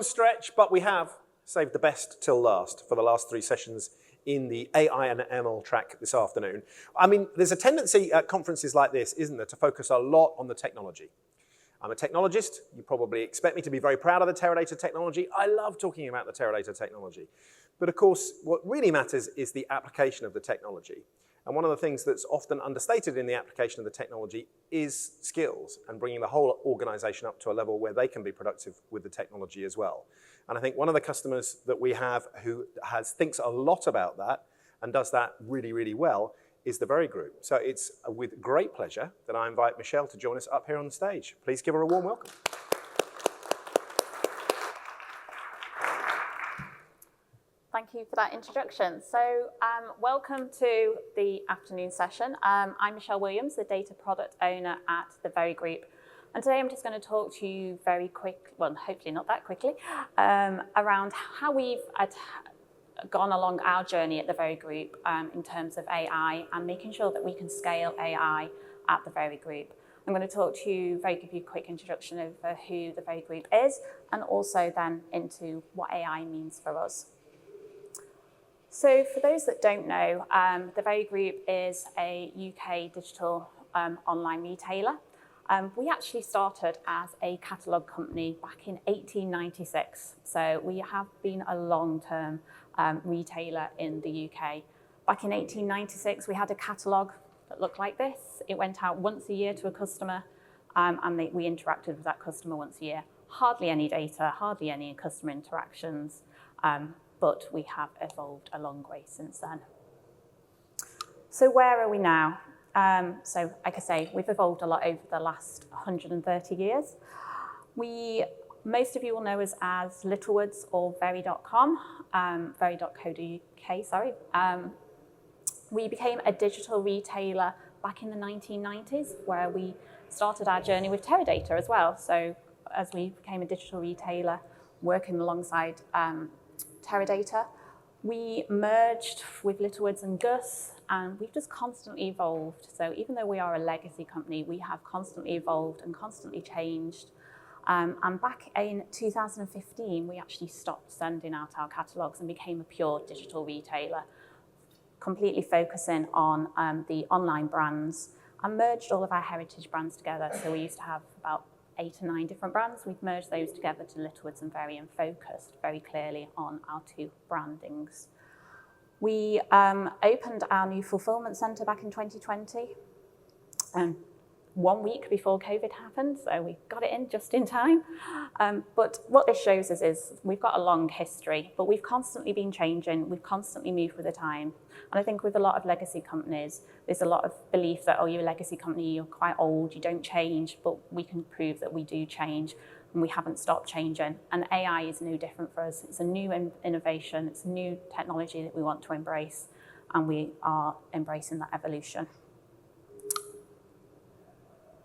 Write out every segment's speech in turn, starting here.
home stretch, but we have saved the best till last for the last 3 sessions in the AI and ML track this afternoon. I mean, there's a tendency at conferences like this, isn't there, to focus a lot on the technology. I'm a technologist. You probably expect me to be very proud of the Teradata technology. I love talking about the Teradata technology. But of course, what really matters is the application of the technology. And one of the things that's often understated in the application of the technology is skills and bringing the whole organization up to a level where they can be productive with the technology as well. And I think one of the customers that we have who thinks a lot about that and does that really, really well is the Very Group. So it's with great pleasure that I invite Michelle to join us up here on the stage. Please give her a warm welcome. Thank you for that introduction. So welcome to the afternoon session. I'm Michelle Williams, the Data Product Owner at the Very Group. And today I'm just going to talk to you very quick, well, hopefully not that quickly, around how we've gone along our journey at the Very Group in terms of AI and making sure that we can scale AI at the Very Group. I'm going to talk to you, give you a quick introduction of who the Very Group is and also then into what AI means for us. So for those that don't know, the Very Group is a UK digital online retailer. We actually started as a catalogue company back in 1896. So we have been a long-term retailer in the UK. Back in 1896, we had a catalogue that looked like this. It went out once a year to a customer, and we interacted with that customer once a year. Hardly any data, hardly any customer interactions. But we have evolved a long way since then. So where are we now? So like I say, we've evolved a lot over the last 130 years. Most of you will know us as Littlewoods or Very.com, Very.co.uk, sorry. We became a digital retailer back in the 1990s, where we started our journey with Teradata as well. So as we became a digital retailer, working alongside Teradata, we merged with Littlewoods and Gus, and we've just constantly evolved. So even though we are a legacy company, we have constantly evolved and constantly changed. And back in 2015, we actually stopped sending out our catalogues and became a pure digital retailer, completely focusing on the online brands and merged all of our heritage brands together. So we used to have about 8 or 9 different brands. We've merged those together to Littlewoods and Very and focused very clearly on our 2 brandings. We opened our new fulfillment centre back in 2020, 1 week before COVID happened, so we got it in just in time. But what this shows us is we've got a long history, but we've constantly been changing, we've constantly moved with the time. And I think with a lot of legacy companies, there's a lot of belief that, oh, you're a legacy company, you're quite old, you don't change, but we can prove that we do change and we haven't stopped changing. And AI is no different for us. It's a new innovation, it's a new technology that we want to embrace, and we are embracing that evolution.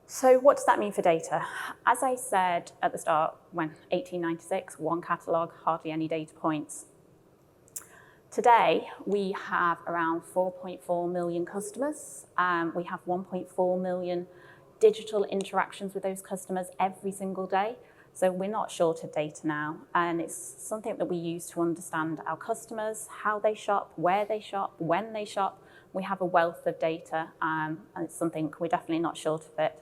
So what does that mean for data? As I said at the start, when 1896, 1 catalogue, hardly any data points. Today, we have around 4.4 million customers. We have 1.4 million digital interactions with those customers every single day. So we're not short of data now. And it's something that we use to understand our customers, how they shop, where they shop, when they shop. We have a wealth of data, and it's something we're definitely not short of it.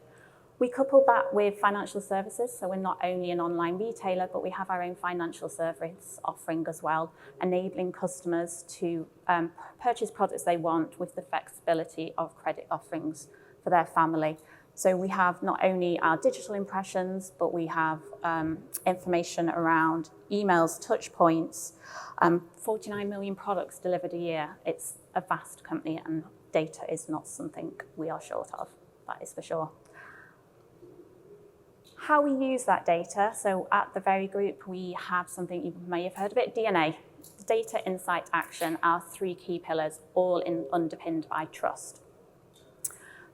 We couple that with financial services, so we're not only an online retailer, but we have our own financial service offering as well, enabling customers to purchase products they want with the flexibility of credit offerings for their family. So we have not only our digital impressions, but we have information around emails, touch points, 49 million products delivered a year. It's a vast company, and data is not something we are short of, that is for sure. How we use that data, so at the Very Group, we have something you may have heard of it, DNA. Data, insight, action, our 3 key pillars, all underpinned by trust.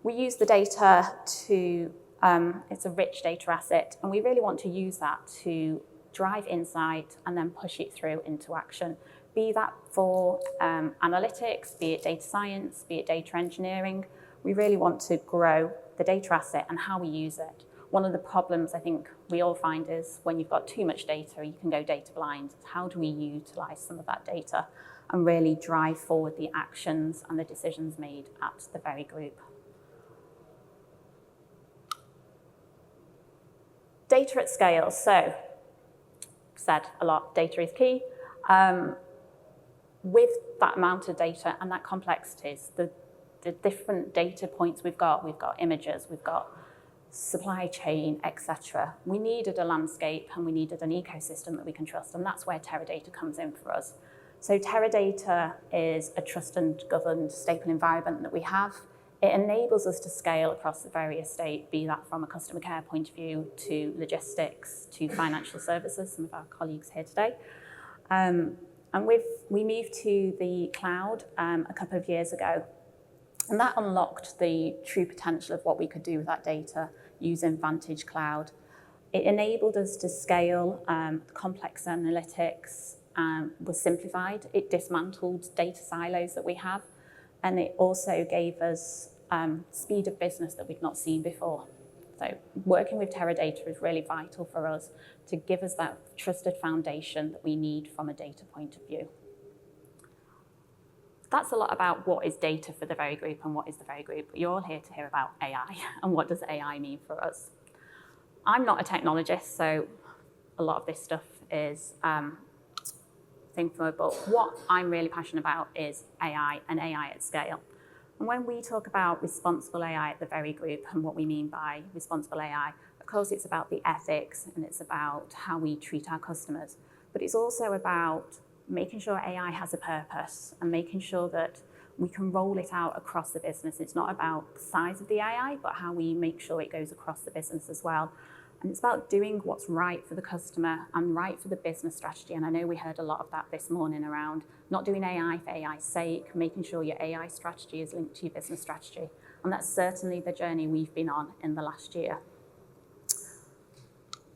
We use the data to, it's a rich data asset, and we really want to use that to drive insight and then push it through into action. Be that for analytics, be it data science, be it data engineering. We really want to grow the data asset and how we use it. one of the problems I think we all find is when you've got too much data, you can go data blind. How do we utilize some of that data and really drive forward the actions and the decisions made at the very group? Data at scale. So, said a lot, data is key. With that amount of data and that complexities, the different data points we've got images, we've got supply chain, etc. We needed a landscape and we needed an ecosystem that we can trust, and that's where Teradata comes in for us. So Teradata is a trusted and governed staple environment that we have. It enables us to scale across the very estate, be that from a customer care point of view to logistics to financial services, some of our colleagues here today. And we moved to the cloud a couple of years ago, and that unlocked the true potential of what we could do with that data using Vantage Cloud. It enabled us to scale complex analytics, was simplified. It dismantled data silos that we have, and it also gave us speed of business that we've not seen before. So working with Teradata is really vital for us to give us that trusted foundation that we need from a data point of view. That's a lot about what is data for the very group and what is the very group. You're all here to hear about AI and what does AI mean for us. I'm not a technologist, so a lot of this stuff is but what I'm really passionate about is AI and AI at scale. And when we talk about responsible AI at the very group and what we mean by responsible AI, of course it's about the ethics and it's about how we treat our customers, but it's also about making sure AI has a purpose and making sure that we can roll it out across the business. It's not about the size of the AI, but how we make sure it goes across the business as well. And it's about doing what's right for the customer and right for the business strategy. And I know we heard a lot of that this morning around not doing AI for AI's sake, making sure your AI strategy is linked to your business strategy. And that's certainly the journey we've been on in the last year.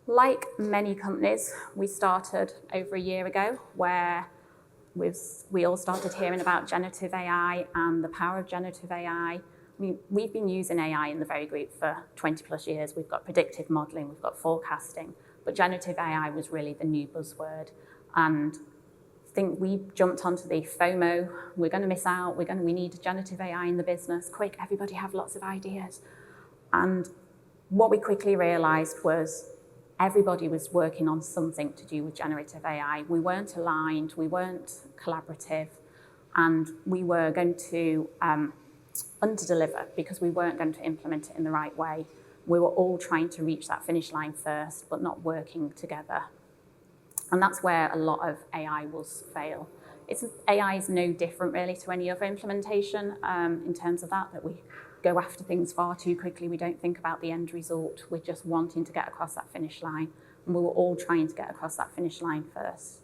Like many companies, we started over a year ago where we all started hearing about generative AI and the power of generative AI. We've been using AI in the very group for 20 plus years. We've got predictive modeling, we've got forecasting, but generative AI was really the new buzzword. And I think we jumped onto the FOMO, we're going to miss out, we need generative AI in the business, quick, everybody have lots of ideas. And what we quickly realized was everybody was working on something to do with generative AI. We weren't aligned, we weren't collaborative, and we were going to under-deliver because we weren't going to implement it in the right way. We were all trying to reach that finish line first, but not working together. And that's where a lot of AI will fail. AI is no different really to any other implementation in terms of that we go after things far too quickly. We don't think about the end result. We're just wanting to get across that finish line. And we were all trying to get across that finish line first.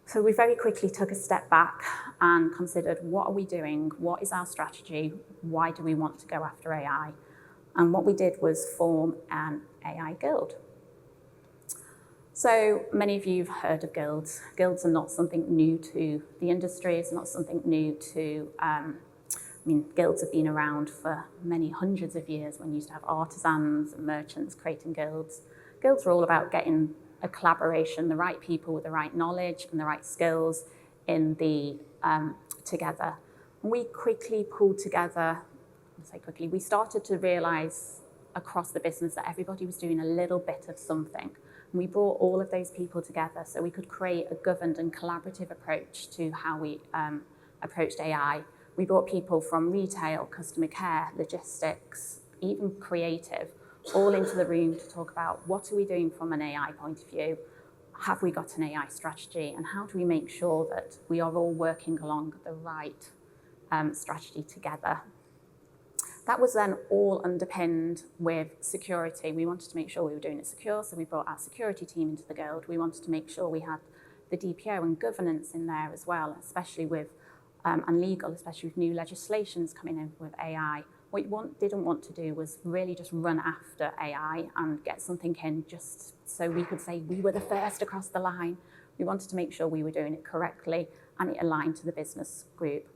So we very quickly took a step back and considered, what are we doing? What is our strategy? Why do we want to go after AI? And what we did was form an AI guild. So many of you have heard of guilds. Guilds are not something new to the industry. It's not something new to, guilds have been around for many hundreds of years when you used to have artisans and merchants creating guilds. Guilds are all about getting a collaboration, the right people with the right knowledge and the right skills in the together. And we quickly pulled together, we started to realize across the business that everybody was doing a little bit of something. And we brought all of those people together so we could create a governed and collaborative approach to how we approached AI. We brought people from retail, customer care, logistics, even creative, all into the room to talk about what are we doing from an AI point of view, have we got an AI strategy, and how do we make sure that we are all working along the right strategy together. That was then all underpinned with security. We wanted to make sure we were doing it secure, so we brought our security team into the guild. We wanted to make sure we had the DPO and governance in there as well, especially with, and legal, especially with new legislations coming in with AI. What we didn't want to do was really just run after AI and get something in just so we could say we were the first across the line. We wanted to make sure we were doing it correctly and it aligned to the business group.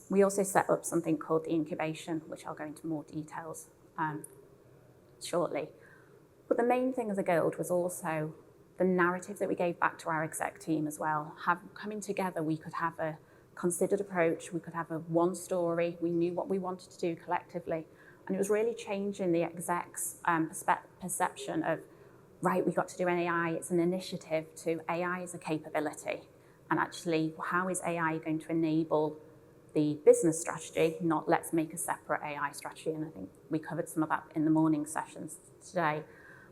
We also set up something called the incubation, which I'll go into more details shortly. But the main thing as a guild was also the narrative that we gave back to our exec team as well. Coming together, we could have a considered approach, we could have a one story, we knew what we wanted to do collectively. And it was really changing the exec's perception of, right, we've got to do an AI, it's an initiative, to AI is a capability. And actually, how is AI going to enable the business strategy, not let's make a separate AI strategy? And I think we covered some of that in the morning sessions today.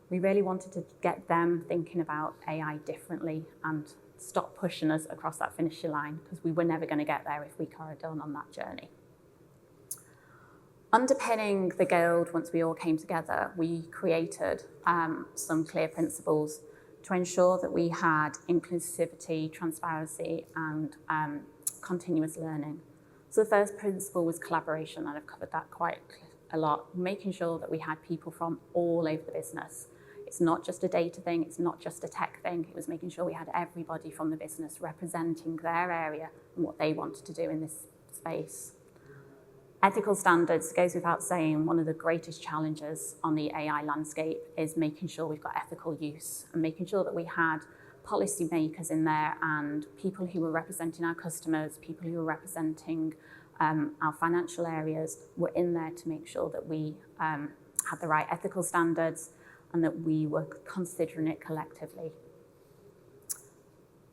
We really wanted to get them thinking about AI differently and stop pushing us across that finishing line, because we were never going to get there if we carried on that journey. Underpinning the guild, once we all came together, we created some clear principles to ensure that we had inclusivity, transparency, and continuous learning. So the first principle was collaboration, and I've covered that quite a lot, making sure that we had people from all over the business. It's not just a data thing, it's not just a tech thing, it was making sure we had everybody from the business representing their area and what they wanted to do in this space. Ethical standards, goes without saying, one of the greatest challenges on the AI landscape is making sure we've got ethical use and making sure that we had policymakers in there and people who were representing our customers, people who were representing our financial areas were in there to make sure that we had the right ethical standards and that we were considering it collectively.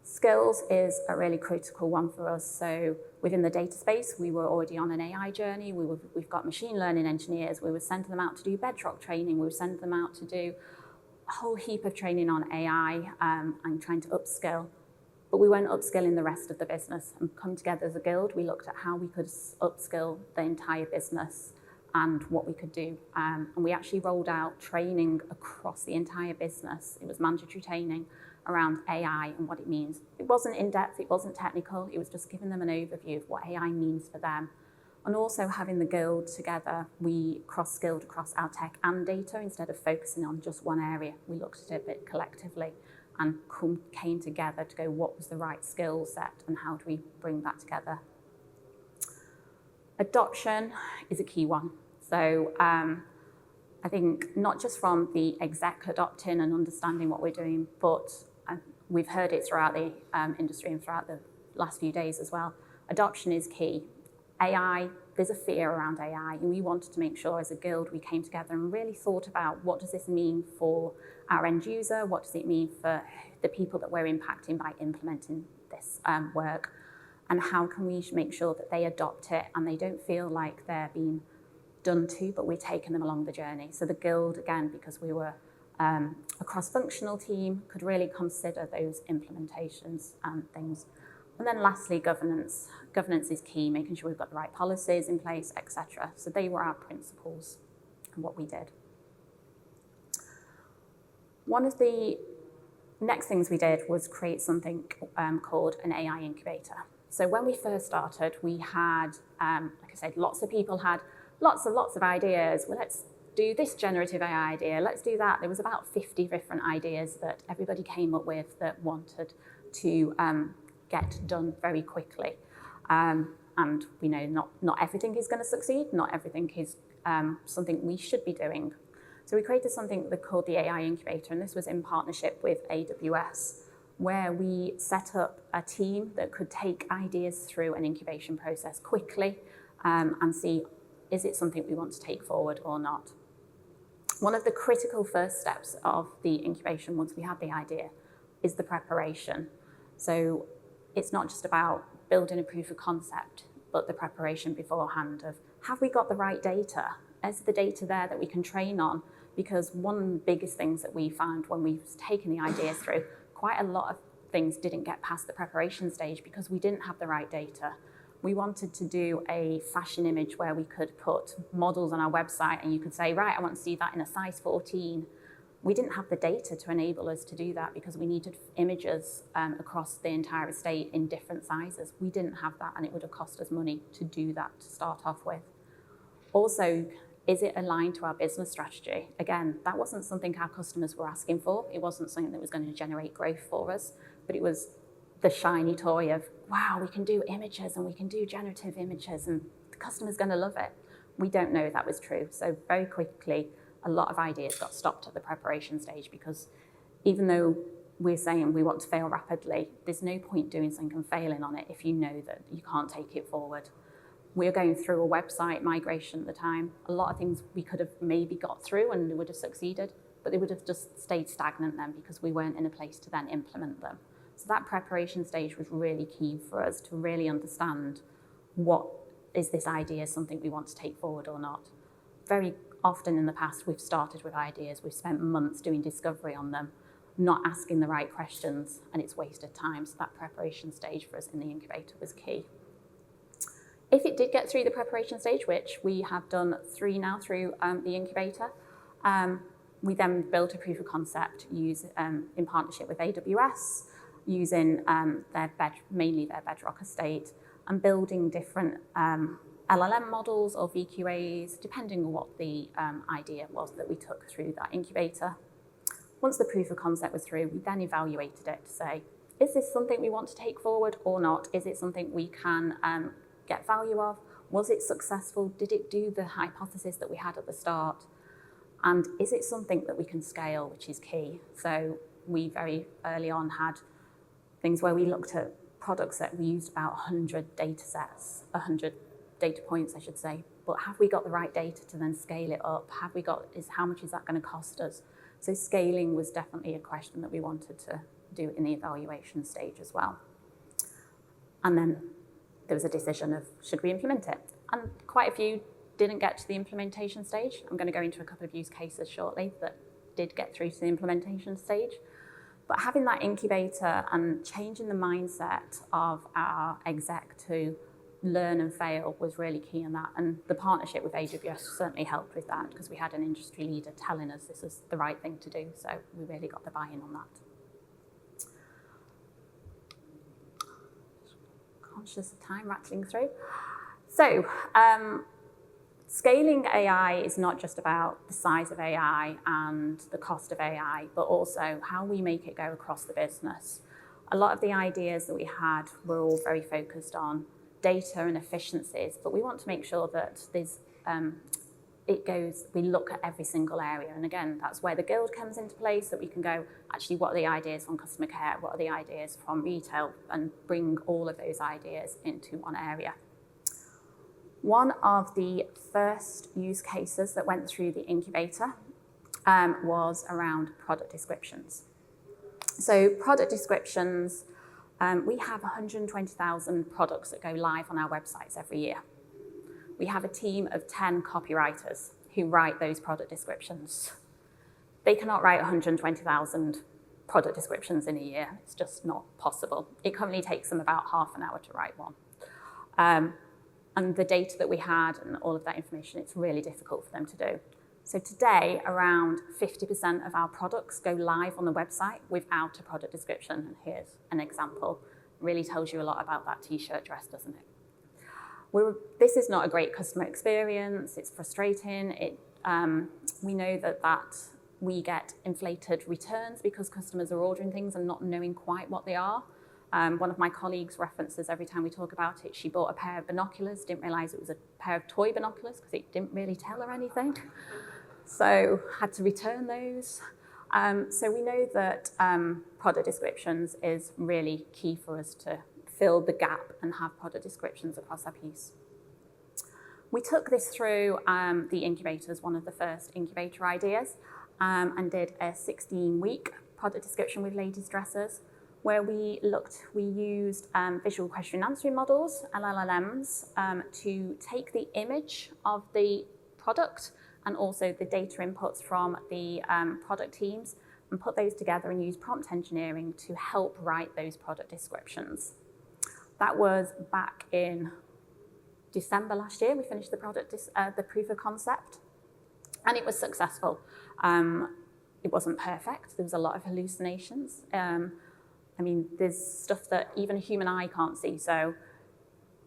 Skills is a really critical one for us. So within the data space, we were already on an AI journey. We've got machine learning engineers. We were sending them out to do bedrock training. We were sending them out to do a whole heap of training on AI and trying to upskill. But we weren't upskilling the rest of the business. And come together as a guild, we looked at how we could upskill the entire business and what we could do. And we actually rolled out training across the entire business. It was mandatory training around AI and what it means. It wasn't in-depth, it wasn't technical, it was just giving them an overview of what AI means for them. And also having the guild together, we cross-skilled across our tech and data instead of focusing on just one area. We looked at it a bit collectively and came together to go, what was the right skill set and how do we bring that together? Adoption is a key one. So I think not just from the exec adopting and understanding what we're doing, but we've heard it throughout the industry and throughout the last few days as well. Adoption is key. AI, there's a fear around AI, and we wanted to make sure as a guild we came together and really thought about what does this mean for our end user, what does it mean for the people that we're impacting by implementing this work, and how can we make sure that they adopt it and they don't feel like they're being done to, but we're taking them along the journey. So the guild, again, because we were a cross-functional team, could really consider those implementations and things. And then lastly, governance. Governance is key, making sure we've got the right policies in place, etc. So they were our principles and what we did. One of the next things we did was create something called an AI incubator. So when we first started, we had, like I said, lots of people had lots of ideas. Well, let's do this generative AI idea, let's do that. There was about 50 different ideas that everybody came up with that wanted to get done very quickly. And we know not everything is going to succeed, not everything is something we should be doing. So we created something called the AI Incubator, and this was in partnership with AWS, where we set up a team that could take ideas through an incubation process quickly and see, is it something we want to take forward or not? One of the critical first steps of the incubation, once we had the idea, is the preparation. So it's not just about building a proof of concept, but the preparation beforehand of, have we got the right data? Is the data there that we can train on? Because one of the biggest things that we found when we've taken the ideas through, quite a lot of things didn't get past the preparation stage because we didn't have the right data. We wanted to do a fashion image where we could put models on our website and you could say, right, I want to see that in a size 14. We didn't have the data to enable us to do that because we needed images across the entire estate in different sizes. We didn't have that, and it would have cost us money to do that to start off with. Also, is it aligned to our business strategy? Again, that wasn't something our customers were asking for. It wasn't something that was going to generate growth for us, but it was the shiny toy of, wow, we can do images and we can do generative images and the customer's going to love it. We don't know if that was true. So very quickly, a lot of ideas got stopped at the preparation stage because even though we're saying we want to fail rapidly, there's no point doing something and failing on it if you know that you can't take it forward. We're going through a website migration at the time. A lot of things we could have maybe got through and would have succeeded, but they would have just stayed stagnant then because we weren't in a place to then implement them. So that preparation stage was really key for us to really understand what is this idea something we want to take forward or not. Very often in the past, we've started with ideas, we've spent months doing discovery on them, not asking the right questions, and it's wasted time. So that preparation stage for us in the incubator was key. If it did get through the preparation stage, which we have done 3 now through the incubator, we then built a proof of concept in partnership with AWS, using mainly their Bedrock estate, and building different LLM models or VQAs, depending on what the idea was that we took through that incubator. Once the proof of concept was through, we then evaluated it to say, is this something we want to take forward or not? Is it something we can get value of? Was it successful? Did it do the hypothesis that we had at the start? And is it something that we can scale, which is key? So we very early on had things where we looked at products that we used about 100 data sets, 100 data points, I should say. But have we got the right data to then scale it up? How much is that going to cost us? So scaling was definitely a question that we wanted to do in the evaluation stage as well. And then there was a decision of, should we implement it? And quite a few didn't get to the implementation stage. I'm going to go into a couple of use cases shortly that did get through to the implementation stage. But having that incubator and changing the mindset of our exec to learn and fail was really key in that. And the partnership with AWS certainly helped with that because we had an industry leader telling us this is the right thing to do. So we really got the buy-in on that. Conscious of time rattling through. So scaling AI is not just about the size of AI and the cost of AI, but also how we make it go across the business. A lot of the ideas that we had were all very focused on data and efficiencies, but we want to make sure that we look at every single area. And again, that's where the guild comes into place, that we can go, actually, what are the ideas from customer care? What are the ideas from retail? And bring all of those ideas into one area. One of the first use cases that went through the incubator was around product descriptions. So product descriptions, we have 120,000 products that go live on our websites every year. We have a team of 10 copywriters who write those product descriptions. They cannot write 120,000 product descriptions in a year. It's just not possible. It currently takes them about half an hour to write one. And the data that we had and all of that information, it's really difficult for them to do. So today, around 50% of our products go live on the website without a product description. And here's an example. Really tells you a lot about that t-shirt dress, doesn't it? This is not a great customer experience. It's frustrating. We know that we get inflated returns because customers are ordering things and not knowing quite what they are. One of my colleagues references every time we talk about it, she bought a pair of binoculars, didn't realize it was a pair of toy binoculars because it didn't really tell her anything. So had to return those. So we know that product descriptions is really key for us to fill the gap and have product descriptions across our piece. We took this through the incubator as one of the first incubator ideas and did a 16-week product description with ladies' dresses, where we used visual question and answering models, LLMs, to take the image of the product and also the data inputs from the product teams and put those together and use prompt engineering to help write those product descriptions. That was back in December last year. We finished the proof of concept, and it was successful. It wasn't perfect. There was a lot of hallucinations. I mean, there's stuff that even a human eye can't see. So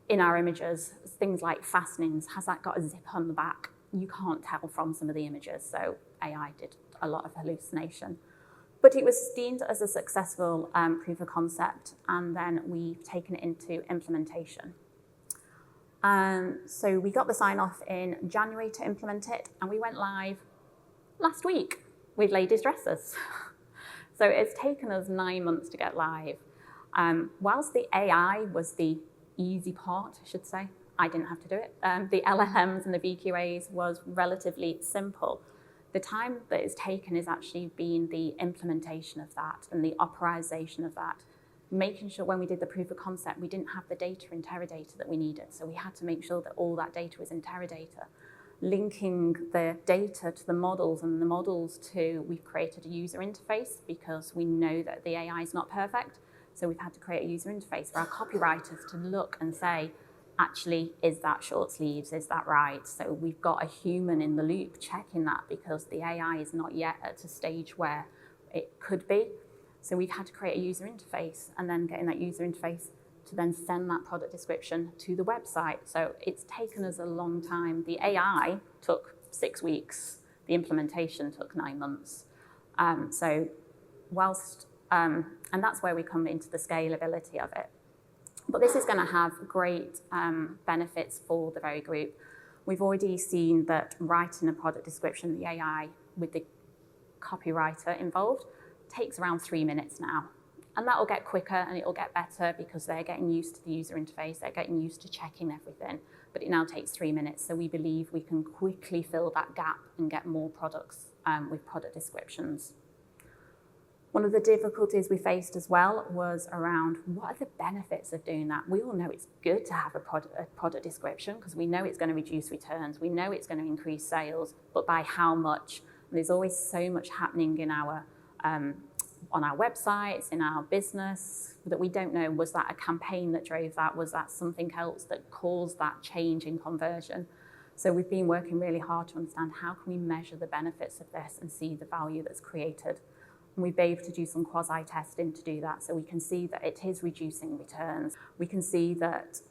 in our images, things like fastenings, has that got a zip on the back? You can't tell from some of the images. So AI did a lot of hallucination. But it was deemed as a successful proof of concept, and then we've taken it into implementation. So we got the sign-off in January to implement it, and we went live last week with ladies' dresses. So it's taken us 9 months to get live. Whilst the AI was the easy part, I should say, I didn't have to do it. The LLMs and the VQAs was relatively simple. The time that it's taken has actually been the implementation of that and the operization of that, making sure when we did the proof of concept, we didn't have the data in Teradata that we needed. So we had to make sure that all that data was in Teradata. Linking the data to the models and the models to, we've created a user interface because we know that the AI is not perfect. So we've had to create a user interface for our copywriters to look and say, actually, is that short sleeves? Is that right? So we've got a human in the loop checking that because the AI is not yet at a stage where it could be. So we've had to create a user interface and then getting that user interface to then send that product description to the website. So it's taken us a long time. The AI took 6 weeks. The implementation took 9 months. And that's where we come into the scalability of it. But this is going to have great benefits for the very group. We've already seen that writing a product description, the AI with the copywriter involved, takes around 3 minutes now. And that will get quicker and it will get better because they're getting used to the user interface, they're getting used to checking everything. But it now takes 3 minutes, so we believe we can quickly fill that gap and get more products with product descriptions. One of the difficulties we faced as well was around what are the benefits of doing that? We all know it's good to have a product description because we know it's going to reduce returns, we know it's going to increase sales, but by how much? And there's always so much happening in our on our websites, in our business, that we don't know, was that a campaign that drove that? Was that something else that caused that change in conversion? So we've been working really hard to understand how can we measure the benefits of this and see the value that's created. And we've been able to do some quasi-testing to do that, so we can see that it is reducing returns. We can see that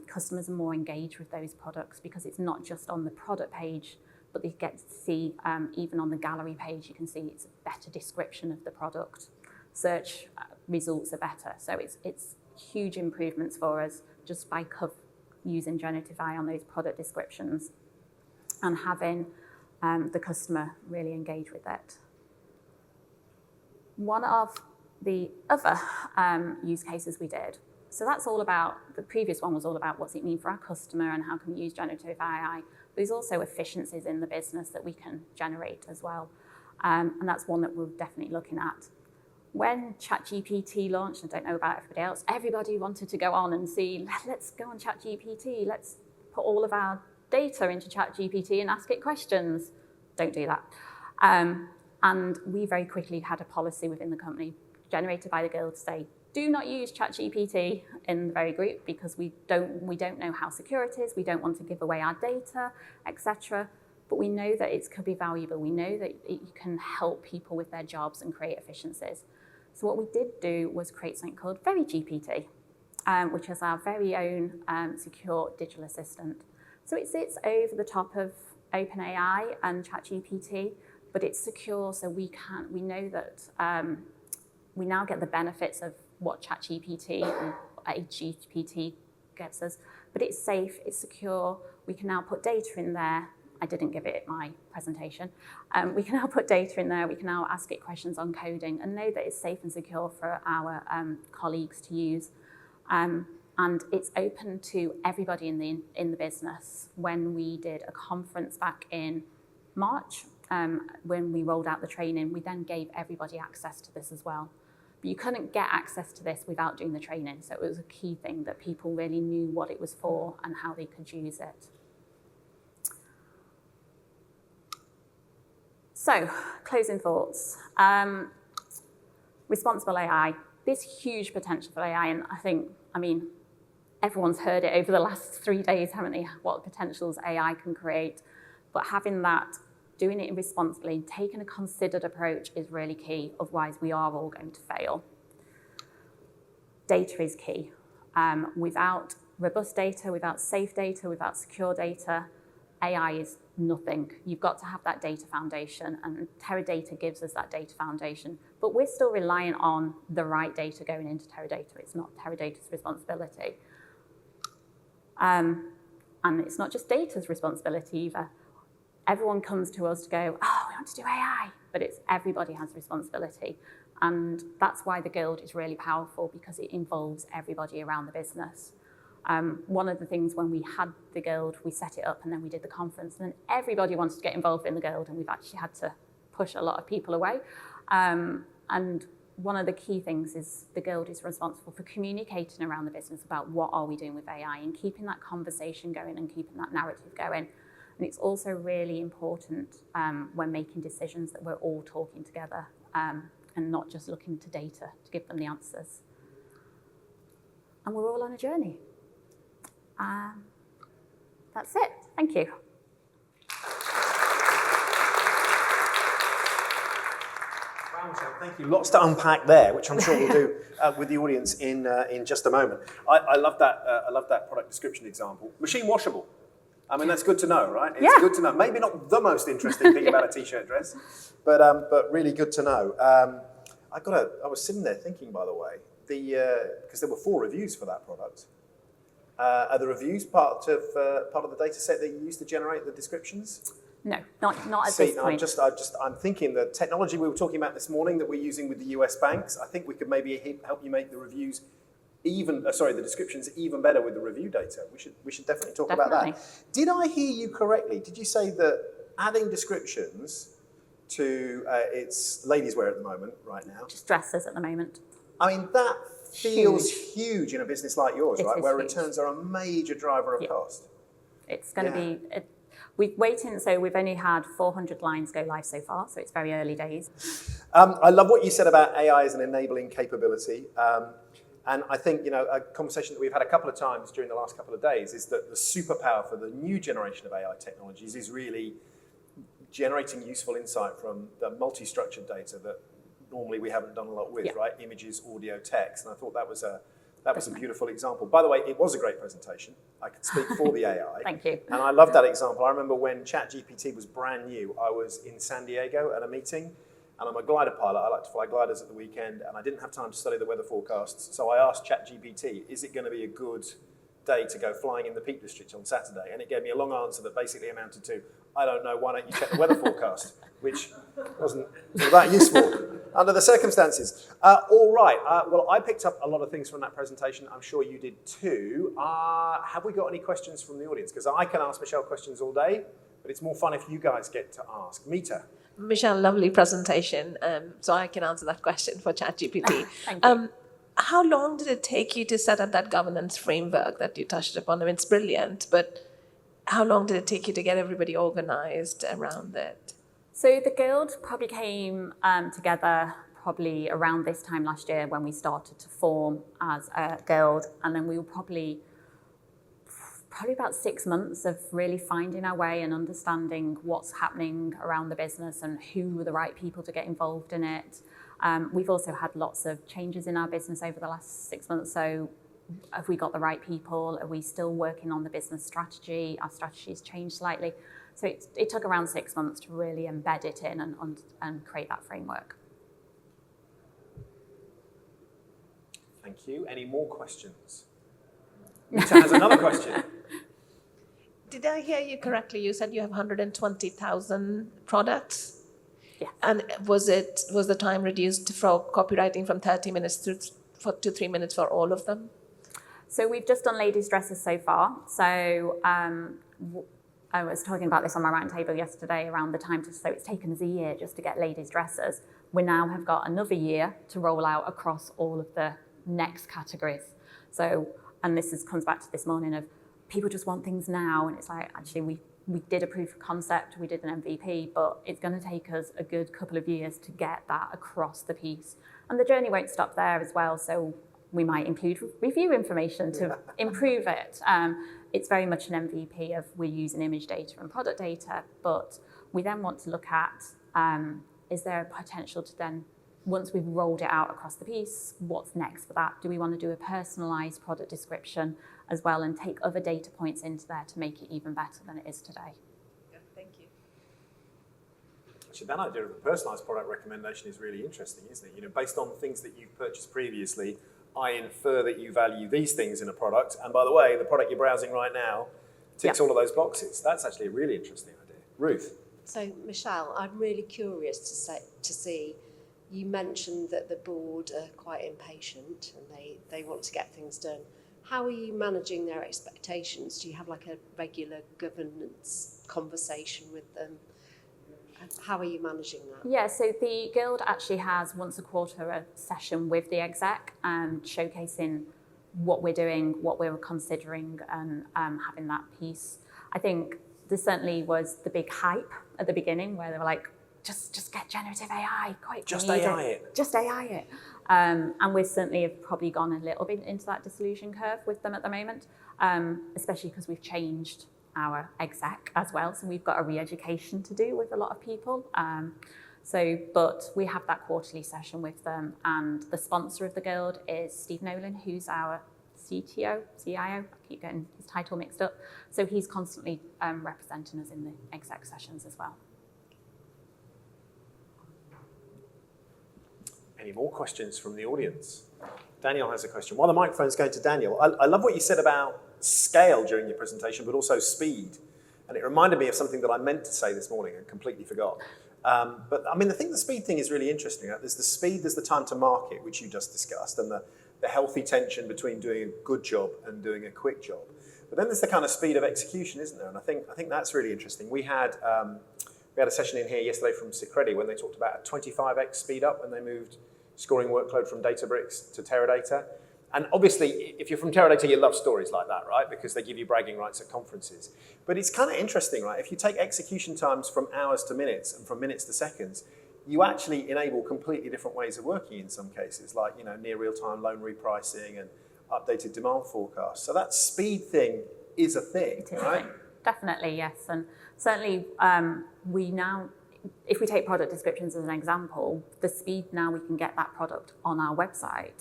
customers are more engaged with those products because it's not just on the product page, but they get to see, even on the gallery page, you can see it's a better description of the product. Search results are better. So it's huge improvements for us just by using generative AI on those product descriptions and having the customer really engage with it. One of the other use cases we did, so that's all about, the previous one was all about what's it mean for our customer and how can we use generative AI. There's also efficiencies in the business that we can generate as well. And that's one that we're definitely looking at. When ChatGPT launched, I don't know about everybody else, everybody wanted to go on and see, let's go on ChatGPT, let's put all of our data into ChatGPT and ask it questions. Don't do that. And we very quickly had a policy within the company generated by the Guild to say, do not use ChatGPT in the very group because we don't know how secure it is, we don't want to give away our data, etc. But we know that it could be valuable. We know that it can help people with their jobs and create efficiencies. So what we did do was create something called VeryGPT, which is our very own secure digital assistant. So it sits over the top of OpenAI and ChatGPT, but it's secure, so we know that we now get the benefits of what ChatGPT and GPT gets us, but it's safe, it's secure. We can now put data in there. I didn't give it my presentation. We can now put data in there. We can now ask it questions on coding and know that it's safe and secure for our colleagues to use. And it's open to everybody in the business. When we did a conference back in March, when we rolled out the training, we then gave everybody access to this as well. But you couldn't get access to this without doing the training. So it was a key thing that people really knew what it was for and how they could use it. So, closing thoughts. Responsible AI. There's huge potential for AI, and I mean, everyone's heard it over the last 3 days, haven't they? What potentials AI can create. But having that, doing it responsibly, taking a considered approach is really key. Otherwise, we are all going to fail. Data is key. Without robust data, without safe data, without secure data, AI is nothing. You've got to have that data foundation, and Teradata gives us that data foundation. But we're still relying on the right data going into Teradata. It's not Teradata's responsibility. And it's not just data's responsibility either. Everyone comes to us to go, oh, we want to do AI, but it's everybody has responsibility. And that's why the Guild is really powerful, because it involves everybody around the business. One of the things when we had the Guild, we set it up and then we did the conference, and then everybody wanted to get involved in the Guild, and we've actually had to push a lot of people away. And one of the key things is the Guild is responsible for communicating around the business about what are we doing with AI and keeping that conversation going and keeping that narrative going. And it's also really important when making decisions that we're all talking together and not just looking to data to give them the answers. And we're all on a journey. That's it. Thank you. Wow, Michelle, thank you. Lots to unpack there, which I'm sure we'll do with the audience in just a moment. I love that. I love that product description example. Machine washable. I mean, that's good to know, right? It's good to know. Maybe not the most interesting thing about a t-shirt dress, but really good to know. I was sitting there thinking, by the way, because there were 4 reviews for that product. Are the reviews part of the data set that you use to generate the descriptions? No, not at this point. I'm thinking the technology we were talking about this morning that we're using with the US banks, I think we could maybe help you make the reviews the descriptions even better with the review data. We should definitely talk about that. Did I hear you correctly? Did you say that adding descriptions to it's ladies' wear at the moment, right now? Just dresses at the moment. I mean, that feels huge in a business like yours, right? Where huge. Returns are a major driver of cost. It's going to be. We've only had 400 lines go live so far, so it's very early days. I love what you said about AI as an enabling capability. And I think, a conversation that we've had a couple of times during the last couple of days is that the superpower for the new generation of AI technologies is really generating useful insight from the multi-structured data that normally we haven't done a lot with, right? Images, audio, text. And I thought that was a beautiful example. By the way, it was a great presentation. I could speak for the AI. Thank you. And I love that example. I remember when ChatGPT was brand new, I was in San Diego at a meeting, and I'm a glider pilot. I like to fly gliders at the weekend, and I didn't have time to study the weather forecasts. So I asked ChatGPT, is it going to be a good day to go flying in the Peak District on Saturday? And it gave me a long answer that basically amounted to, I don't know, why don't you check the weather forecast? Which wasn't that useful under the circumstances. All right, well, I picked up a lot of things from that presentation. I'm sure you did too. Have we got any questions from the audience? Because I can ask Michelle questions all day, but it's more fun if you guys get to ask. Mita. Michelle, lovely presentation. So I can answer that question for ChatGPT. Thank you. How long did it take you to set up that governance framework that you touched upon? I mean, it's brilliant, but how long did it take you to get everybody organized around it? So the Guild probably came together probably around this time last year when we started to form as a Guild, and then we were probably about 6 months of really finding our way and understanding what's happening around the business and who were the right people to get involved in it. We've also had lots of changes in our business over the last 6 months. So have we got the right people? Are we still working on the business strategy? Our strategy has changed slightly. So it took around 6 months to really embed it in and create that framework. Thank you. Any more questions? Mita has another question. Did I hear you correctly? You said you have 120,000 products? Yeah. And was the time reduced for copywriting from 30 minutes to 3 minutes for all of them? So we've just done ladies' dresses so far. So I was talking about this on my roundtable yesterday around the time. So it's taken us a year just to get ladies' dresses. We now have got another year to roll out across all of the next categories. So, and this comes back to this morning of people just want things now. And it's like, actually, we did a proof of concept, we did an MVP, but it's going to take us a good couple of years to get that across the piece. And the journey won't stop there as well. So we might include review information to improve it. It's very much an MVP of we're using image data and product data, but we then want to look at, is there a potential to then, once we've rolled it out across the piece, what's next for that? Do we want to do a personalized product description as well and take other data points into there to make it even better than it is today? Yeah, thank you. Actually, that idea of a personalized product recommendation is really interesting, isn't it? You know, based on things that you've purchased previously, I infer that you value these things in a product. And by the way, the product you're browsing right now ticks all of those boxes. That's actually a really interesting idea. Ruth? So, Michelle, I'm really curious to see, you mentioned that the board are quite impatient and they want to get things done. How are you managing their expectations? Do you have like a regular governance conversation with them? How are you managing that? Yeah, so the Guild actually has once a quarter a session with the exec and showcasing what we're doing, what we're considering, and having that piece. I think there certainly was the big hype at the beginning where they were like, just get generative AI, quick. Just AI it. Just AI it. And we certainly have probably gone a little bit into that disillusion curve with them at the moment, especially because we've changed our exec as well. So we've got a re-education to do with a lot of people. But we have that quarterly session with them, and the sponsor of the Guild is Steve Nolan, who's our CTO, CIO, I keep getting his title mixed up. So he's constantly representing us in the exec sessions as well. Any more questions from the audience? Daniel has a question. While the microphone's going to Daniel, I love what you said about scale during your presentation, but also speed. And it reminded me of something that I meant to say this morning and completely forgot. But I mean, I think the speed thing is really interesting. Right? There's the speed, there's the time to market, which you just discussed, and the healthy tension between doing a good job and doing a quick job. But then there's the kind of speed of execution, isn't there? And I think that's really interesting. We had a session in here yesterday from Sicredi when they talked about a 25x speed up when they moved scoring workload from Databricks to Teradata. And obviously, if you're from Teradata, you love stories like that, right? Because they give you bragging rights at conferences. But it's kind of interesting, right? If you take execution times from hours to minutes and from minutes to seconds, you actually enable completely different ways of working in some cases, like near real-time loan repricing and updated demand forecasts. So that speed thing is a thing, right? Definitely, yes. And certainly we now, if we take product descriptions as an example, the speed now we can get that product on our website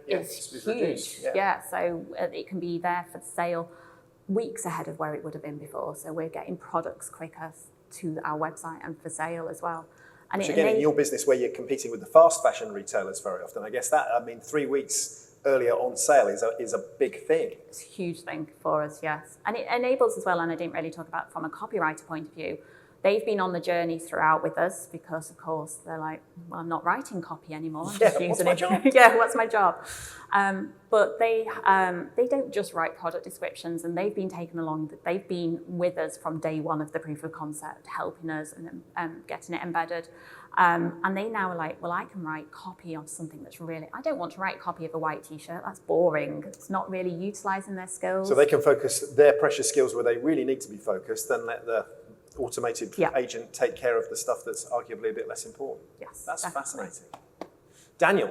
is huge. Yeah, so it can be there for sale weeks ahead of where it would have been before. So we're getting products quicker to our website and for sale as well. And which again, in your business where you're competing with the fast fashion retailers very often, I guess 3 weeks earlier on sale is a big thing. It's a huge thing for us, yes. And it enables as well, and I didn't really talk about from a copywriter point of view, they've been on the journey throughout with us because, of course, they're like, well, I'm not writing copy anymore. I'm just using what's my job? Yeah, what's my job? But they don't just write product descriptions, and they've been taken along. They've been with us from day one of the proof of concept, helping us and getting it embedded. And they now are like, well, I can write copy on something that's really, I don't want to write copy of a white t-shirt. That's boring. It's not really utilising their skills. So they can focus their precious skills where they really need to be focused, then let the automated agent take care of the stuff that's arguably a bit less important. Yes, that's definitely. fascinating. Daniel.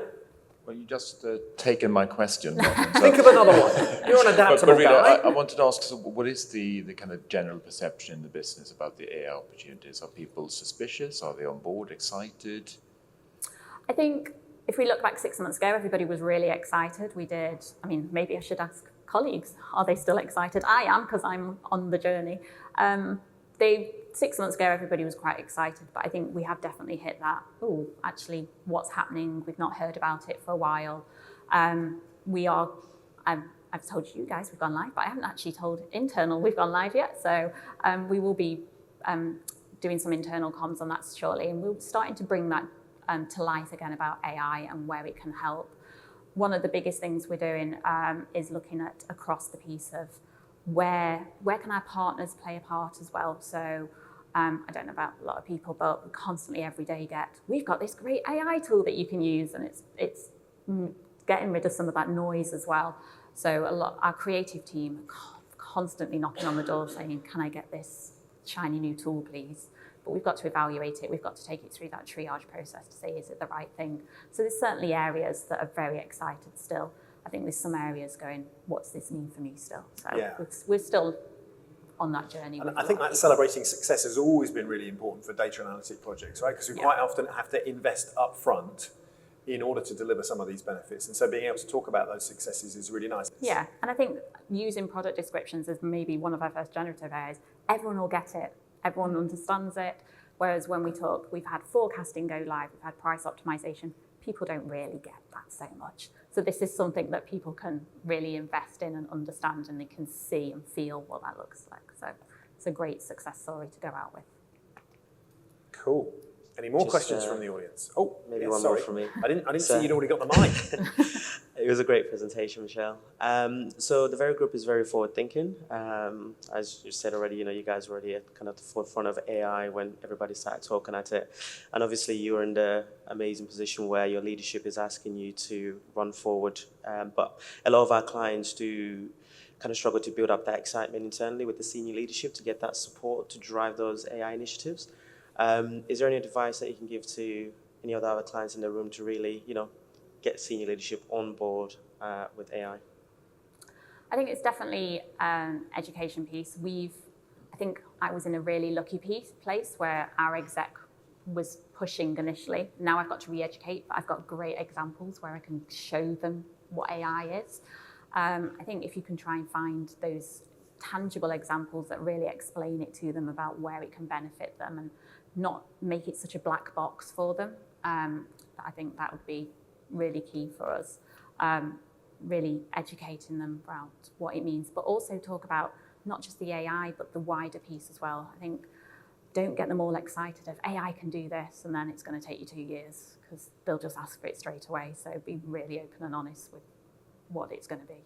Well, you just taken my question. Think of another one. You're an adaptable but really, guy. I wanted to ask, so what is the kind of general perception in the business about the AI opportunities? Are people suspicious? Are they on board, excited? I think if we look back 6 months ago, everybody was really excited. Maybe I should ask colleagues, are they still excited? I am, because I'm on the journey. 6 months ago, everybody was quite excited, but I think we have definitely hit that, actually, what's happening? We've not heard about it for a while. I've told you guys we've gone live, but I haven't actually told internal we've gone live yet, so we will be doing some internal comms on that shortly, and we're starting to bring that to light again about AI and where it can help. One of the biggest things we're doing is looking at across the piece of where can our partners play a part as well. So I don't know about a lot of people, but we constantly every day we've got this great AI tool that you can use, and it's getting rid of some of that noise as well. So our creative team constantly knocking on the door saying, can I get this shiny new tool, please? But we've got to evaluate it. We've got to take it through that triage process to say, is it the right thing? So there's certainly areas that are very excited still. I think there's some areas going, what's this mean for me still? So we're still on that journey. And I think that celebrating success has always been really important for data analytic projects, right? Because we quite often have to invest up front in order to deliver some of these benefits. And so being able to talk about those successes is really nice. Yeah, and I think using product descriptions as maybe one of our first generative areas, everyone will get it. Everyone understands it. Whereas when we talk, we've had forecasting go live, we've had price optimization. People don't really get that so much. So this is something that people can really invest in and understand, and they can see and feel what that looks like. So it's a great success story to go out with. Cool. Any more Just, questions from the audience? Oh, maybe yes, one sorry. more from me. I didn't So- see you'd already got the mic. It was a great presentation, Michelle. So the Very Group is very forward-thinking. As you said already, you guys were already at kind of the forefront of AI when everybody started talking at it. And obviously you're in the amazing position where your leadership is asking you to run forward. But a lot of our clients do kind of struggle to build up that excitement internally with the senior leadership to get that support to drive those AI initiatives. Is there any advice that you can give to any of the other clients in the room to really, get senior leadership on board with AI? I think it's definitely an education piece. I think I was in a really lucky place where our exec was pushing initially. Now I've got to re-educate, but I've got great examples where I can show them what AI is. I think if you can try and find those tangible examples that really explain it to them about where it can benefit them and not make it such a black box for them, I think that would be really key for us, really educating them about what it means, but also talk about not just the AI, but the wider piece as well. I think don't get them all excited if AI can do this and then it's going to take you 2 years, because they'll just ask for it straight away. So be really open and honest with what it's going to be.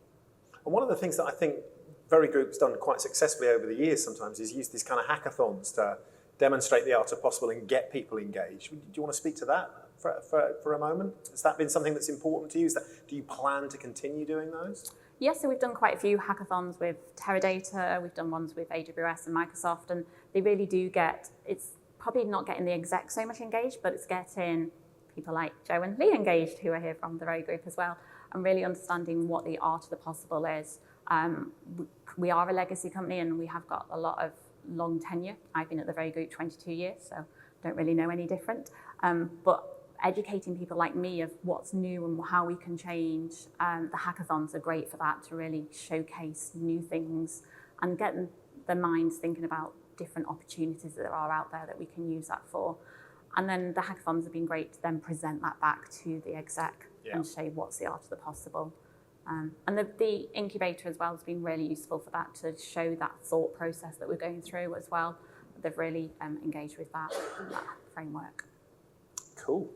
And one of the things that I think Very Group's done quite successfully over the years sometimes is use these kind of hackathons to demonstrate the art of possible and get people engaged. Do you want to speak to that for a moment? Has that been something that's important to you? Do you plan to continue doing those? Yes, so we've done quite a few hackathons with Teradata, we've done ones with AWS and Microsoft, and they really do it's probably not getting the exec so much engaged, but it's getting people like Joe and Lee engaged, who are here from the Very Group as well, and really understanding what the art of the possible is. We are a legacy company and we have got a lot of long tenure. I've been at the Very Group 22 years, so don't really know any different. But educating people like me of what's new and how we can change. The hackathons are great for that, to really showcase new things and get their minds thinking about different opportunities that are out there that we can use that for. And then the hackathons have been great to then present that back to the exec and say what's the art of the possible. And the incubator as well has been really useful for that, to show that thought process that we're going through as well. They've really engaged with that framework. Cool.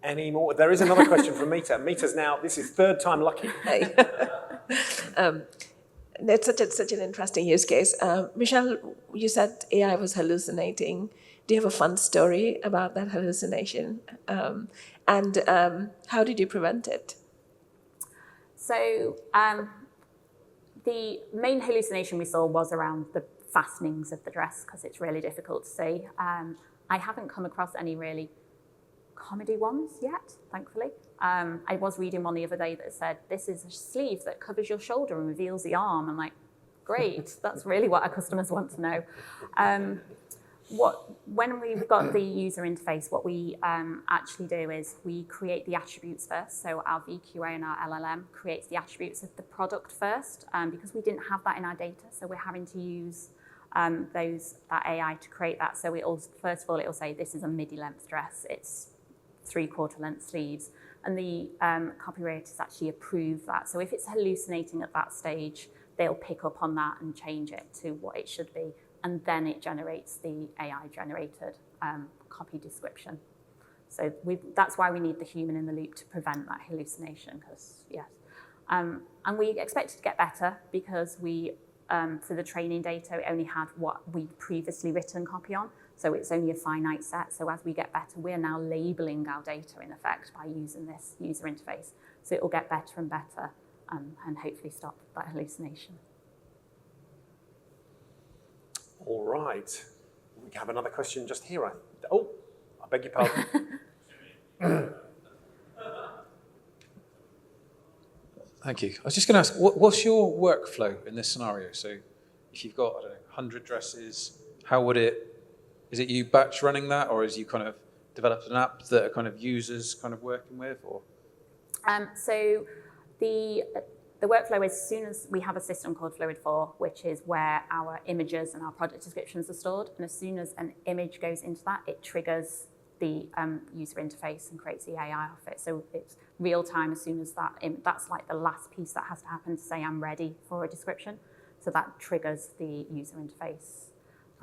Any more? There is another question from Mita. Mita's now, this is third time lucky. It's such an interesting use case. Michelle, you said AI was hallucinating. Do you have a fun story about that hallucination? And how did you prevent it? So the main hallucination we saw was around the fastenings of the dress, because it's really difficult to see. I haven't come across any really comedy ones yet, thankfully. I was reading one the other day that said, this is a sleeve that covers your shoulder and reveals the arm. I'm like, great, that's really what our customers want to know. When we've got the user interface, what we actually do is we create the attributes first. So our VQA and our LLM creates the attributes of the product first, because we didn't have that in our data. So we're having to use that AI to create that. So first of all, it'll say this is a midi-length dress. It's 3/4 length sleeves. And the copywriters actually approve that. So if it's hallucinating at that stage, they'll pick up on that and change it to what it should be. And then it generates the AI-generated copy description. So that's why we need the human in the loop to prevent that hallucination, because, yes. And we expect it to get better because for the training data, it only had what we'd previously written copy on. So it's only a finite set. So as we get better, we're now labeling our data, in effect, by using this user interface. So it will get better and better and hopefully stop that hallucination. All right. We have another question just here. I beg your pardon. Thank you. I was just going to ask, what's your workflow in this scenario? So if you've got, 100 dresses, is it you batch running that, or is you kind of developed an app that are kind of users kind of working with, or? So the workflow is, as soon as we have a system called Fluid4, which is where our images and our product descriptions are stored, and as soon as an image goes into that, it triggers the user interface and creates the AI off it. So it's real time as soon as that's like the last piece that has to happen to say I'm ready for a description. So that triggers the user interface.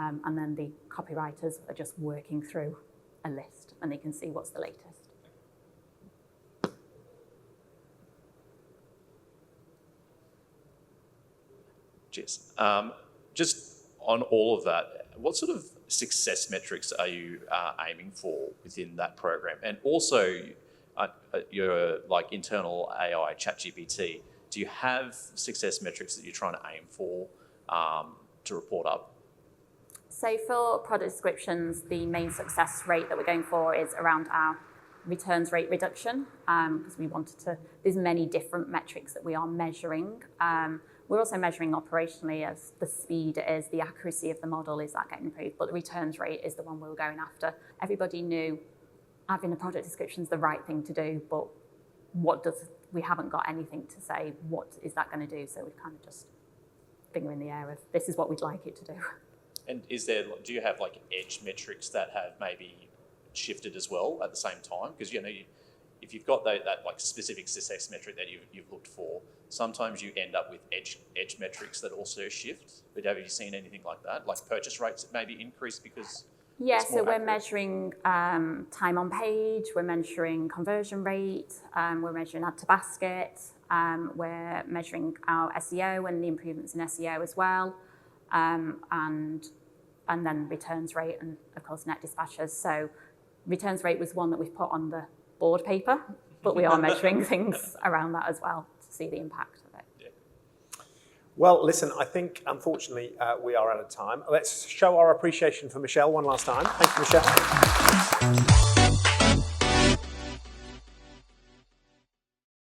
And then the copywriters are just working through a list and they can see what's the latest. Cheers. Just on all of that, what sort of success metrics are you aiming for within that program? And also, your like internal AI, ChatGPT, do you have success metrics that you're trying to aim for to report up? So for product descriptions, the main success rate that we're going for is around our returns rate reduction, because we wanted to, there's many different metrics that we are measuring. We're also measuring operationally as the speed is, the accuracy of the model, is that getting improved? But the returns rate is the one we're going after. Everybody knew having a product description is the right thing to do, but we haven't got anything to say, what is that going to do? So we've kind of just finger in the air of, this is what we'd like it to do. And do you have like edge metrics that have maybe shifted as well at the same time? Because if you've got that like specific success metric that you've looked for, sometimes you end up with edge metrics that also shift. But have you seen anything like that? Like purchase rates that maybe increase because yeah, it's more so we're accurate? measuring time on page, we're measuring conversion rate, we're measuring add to basket, we're measuring our SEO and the improvements in SEO as well, and then returns rate and of course net dispatches. So returns rate was one that we've put on the board paper, but we are measuring things around that as well to see the impact of it. Yeah. Well, listen, I think, unfortunately, we are out of time. Let's show our appreciation for Michelle one last time. Thank you, Michelle.